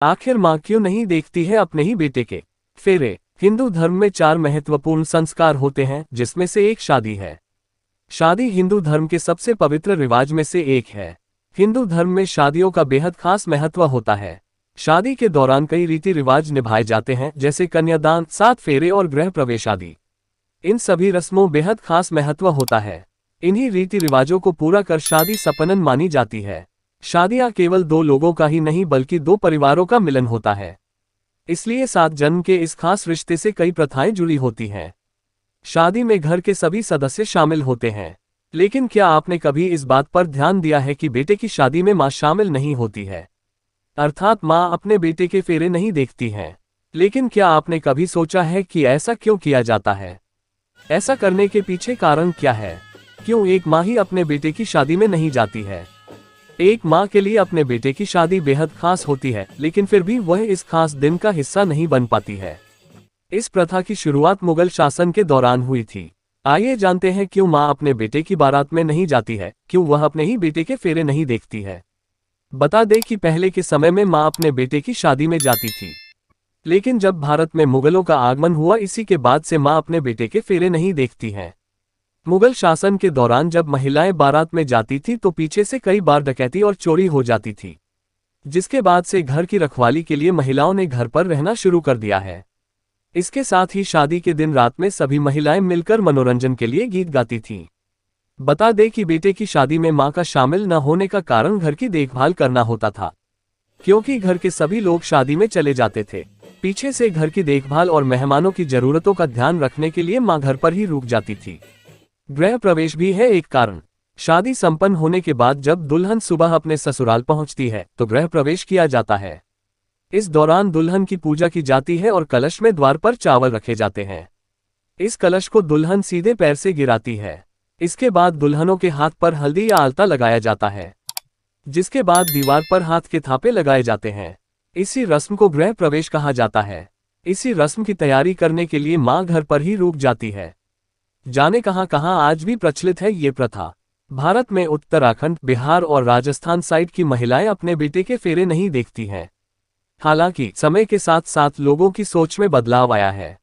आखिर माँ क्यों नहीं देखती है अपने ही बेटे के फेरे? हिंदू धर्म में 4 महत्वपूर्ण संस्कार होते हैं, जिसमें से एक शादी है। शादी हिंदू धर्म के सबसे पवित्र रिवाज में से एक है। हिंदू धर्म में शादियों का बेहद खास महत्व होता है। शादी के दौरान कई रीति रिवाज निभाए जाते हैं, जैसे कन्यादान, 7 फेरे और गृह प्रवेश आदि। इन सभी रस्मों बेहद खास महत्व होता है। इन्हीं रीति रिवाजों को पूरा कर शादी संपन्न मानी जाती है। शादियां केवल 2 लोगों का ही नहीं बल्कि 2 परिवारों का मिलन होता है। इसलिए 7 जन्म के इस खास रिश्ते से कई प्रथाएं जुड़ी होती हैं। शादी में घर के सभी सदस्य शामिल होते हैं। लेकिन क्या आपने कभी इस बात पर ध्यान दिया है कि बेटे की शादी में मां शामिल नहीं होती है? अर्थात मां अपने बेटे के फेरे नहीं देखती हैं। लेकिन क्या आपने कभी सोचा है कि ऐसा क्यों किया जाता है? ऐसा करने के पीछे कारण क्या है? क्यों एक मां ही अपने बेटे की शादी में नहीं जाती है? एक मां के लिए अपने बेटे की शादी बेहद खास होती है, लेकिन फिर भी वह इस खास दिन का हिस्सा नहीं बन पाती है। इस प्रथा की शुरुआत मुगल शासन के दौरान हुई थी। आइए जानते हैं क्यों मां अपने बेटे की बारात में नहीं जाती है, क्यों वह अपने ही बेटे के फेरे नहीं देखती है। बता दें कि पहले के समय में मां अपने बेटे की शादी में जाती थी, लेकिन जब भारत में मुगलों का आगमन हुआ, इसी के बाद से मां अपने बेटे के फेरे नहीं देखती हैं। मुगल शासन के दौरान जब महिलाएं बारात में जाती थी तो पीछे से कई बार डकैती और चोरी हो जाती थी, जिसके बाद से घर की रखवाली के लिए महिलाओं ने घर पर रहना शुरू कर दिया है। इसके साथ ही शादी के दिन रात में सभी महिलाएं मिलकर मनोरंजन के लिए गीत गाती थीं। बता दें कि बेटे की शादी में मां का शामिल न होने का कारण घर की देखभाल करना होता था, क्योंकि घर के सभी लोग शादी में चले जाते थे। पीछे से घर की देखभाल और मेहमानों की जरूरतों का ध्यान रखने के लिए मां घर पर ही रुक जाती थी। गृह प्रवेश भी है एक कारण। शादी संपन्न होने के बाद जब दुल्हन सुबह अपने ससुराल पहुंचती है तो गृह प्रवेश किया जाता है। इस दौरान दुल्हन की पूजा की जाती है और कलश में द्वार पर चावल रखे जाते हैं। इस कलश को दुल्हन सीधे पैर से गिराती है। इसके बाद दुल्हनों के हाथ पर हल्दी या आलता लगाया जाता है, जिसके बाद दीवार पर हाथ के थापे लगाए जाते हैं। इसी रस्म को गृह प्रवेश कहा जाता है। इसी रस्म की तैयारी करने के लिए मां घर पर ही रुक जाती है। जाने कहां कहां आज भी प्रचलित है ये प्रथा। भारत में उत्तराखंड, बिहार और राजस्थान साइड की महिलाएं अपने बेटे के फेरे नहीं देखती हैं। हालांकि समय के साथ साथ लोगों की सोच में बदलाव आया है।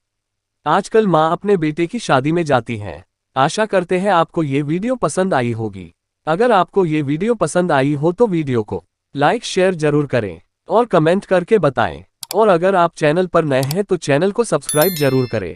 आजकल मां अपने बेटे की शादी में जाती हैं। आशा करते हैं आपको ये वीडियो पसंद आई होगी। अगर आपको ये वीडियो पसंद आई हो तो वीडियो को लाइक शेयर जरूर करें और कमेंट करके बताएं। और अगर आप चैनल पर नए हैं तो चैनल को सब्सक्राइब जरूर करें।